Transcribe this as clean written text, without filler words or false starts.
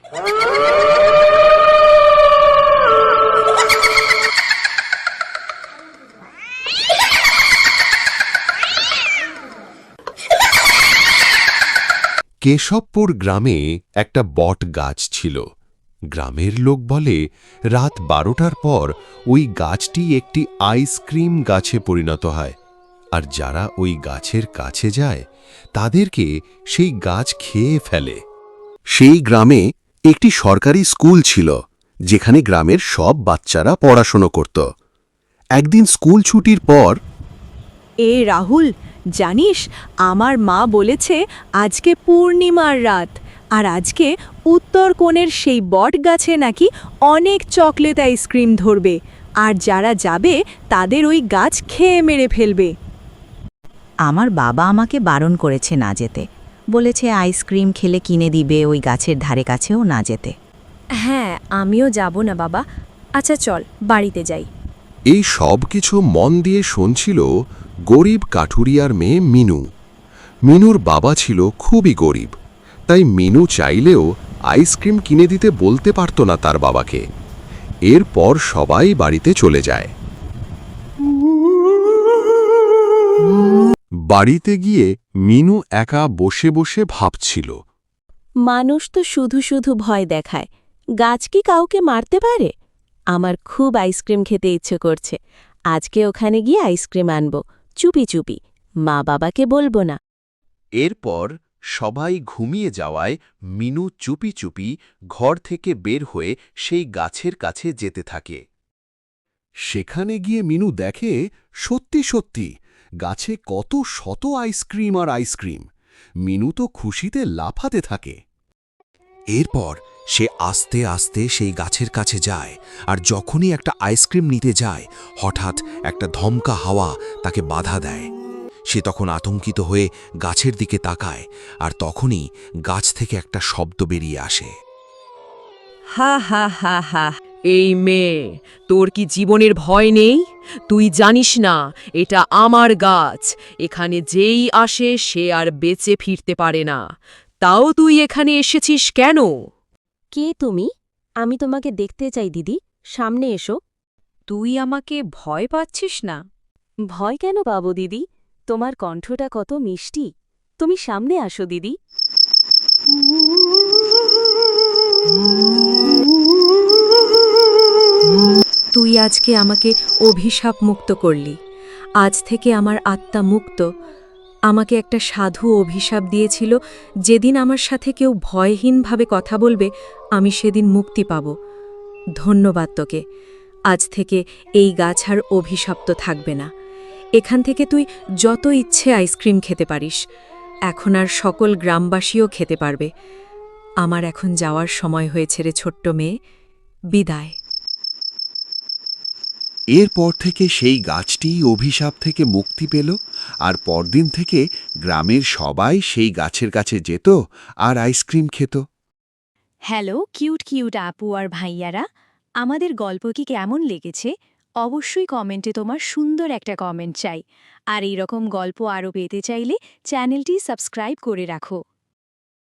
কেশবপুর গ্রামে একটা বট গাছ ছিল। গ্রামের লোক বলে রাত 12টার পর ওই গাছটি একটি আইসক্রিম গাছে পরিণত হয়, আর যারা ওই গাছের কাছে যায় তাদেরকে সেই গাছ খেয়ে ফেলে। সেই গ্রামে একটি সরকারি স্কুল ছিল, যেখানে গ্রামের সব বাচ্চারা পড়াশোনা করত। একদিন স্কুল ছুটির পর রাহুল, জানিস আমার মা বলেছে আজকে পূর্ণিমার রাত, আর আজকে উত্তর কোণের সেই বট গাছে নাকি অনেক চকলেট আইসক্রিম ধরবে, আর যারা যাবে তাদের ওই গাছ খেয়ে মেরে ফেলবে। আমার বাবা আমাকে বারণ করেছে না যেতে, বলেছে আইসক্রিম খেলে কিনে দিবে, ওই গাছের ধারে কাছেও না যেতে। হ্যাঁ, আমিও যাব না বাবা। আচ্ছা চল বাড়িতে যাই। এই সব কিছু মন দিয়ে শুনছিল গরিব কাঠুরিয়ার মেয়ে মিনু। মিনুর বাবা ছিল খুবই গরিব, তাই মিনু চাইলেও আইসক্রিম কিনে দিতে বলতে পারত না তার বাবাকে। এরপর সবাই বাড়িতে চলে যায়। বাড়িতে গিয়ে মিনু একা বসে বসে ভাবছিল, মানুষ তো শুধু শুধু ভয় দেখায়, গাছ কি কাউকে মারতে পারে? আমার খুব আইসক্রিম খেতে ইচ্ছে করছে। আজকে ওখানে গিয়ে আইসক্রিম আনবো, চুপি চুপি, মা বাবাকে বলবো না। এরপর সবাই ঘুমিয়ে যাওয়ায় মিনু চুপি চুপি ঘর থেকে বের হয়ে সেই গাছের কাছে যেতে থাকে। সেখানে গিয়ে মিনু দেখে সত্যি সত্যি গাছে কত শত আইসক্রিম আর আইসক্রিম। মিনু তো খুশিতে লাফাতে থাকে। এরপর সে আস্তে আস্তে সেই গাছের কাছে যায়, আর যখনই একটা আইসক্রিম নিতে যায় হঠাৎ একটা ধমকা হাওয়া তাকে বাধা দেয়। সে তখন আতঙ্কিত হয়ে গাছের দিকে তাকায়, আর তখনই গাছ থেকে একটা শব্দ বেরিয়ে আসে। হা হা হা হা, এই মেয়ে, তোর কি জীবনের ভয় নেই? তুই জানিস না এটা আমার গাছ, এখানে যেই আসে সে আর বেঁচে ফিরতে পারে না। তাও তুই এখানে এসেছিস কেন? কে তুমি? আমি তোমাকে দেখতে চাই দিদি, সামনে এসো। তুই আমাকে ভয় পাচ্ছিস না? ভয় কেন পাবো দিদি? তোমার কণ্ঠটা কত মিষ্টি। তুমি সামনে আসো দিদি। তুই আজকে আমাকে অভিশাপ মুক্ত করলি। আজ থেকে আমার আত্মা মুক্ত। আমাকে একটা সাধু অভিশাপ দিয়েছিল, যেদিন আমার সাথে কেউ ভয়হীনভাবে কথা বলবে আমি সেদিন মুক্তি পাব। ধন্যবাদ তোকে। আজ থেকে এই গাছ আর অভিশপ্ত থাকবে না। এখান থেকে তুই যত ইচ্ছে আইসক্রিম খেতে পারিস। এখন আর সকল গ্রামবাসীও খেতে পারবে। আমার এখন যাওয়ার সময় হয়েছে রে ছোট্ট মেয়ে, বিদায়। এরপর থেকে সেই গাছটি অভিশাপ থেকে মুক্তি পেল, আর পরদিন থেকে গ্রামের সবাই সেই গাছের কাছে যেত আর আইসক্রিম খেত। হ্যালো কিউট কিউট আপু আর ভাইয়ারা, আমাদের গল্প কি কেমন লেগেছে? অবশ্যই কমেন্টে তোমার সুন্দর একটা কমেন্ট চাই। আর এইরকম গল্প আরও পেতে চাইলে চ্যানেলটি সাবস্ক্রাইব করে রাখো।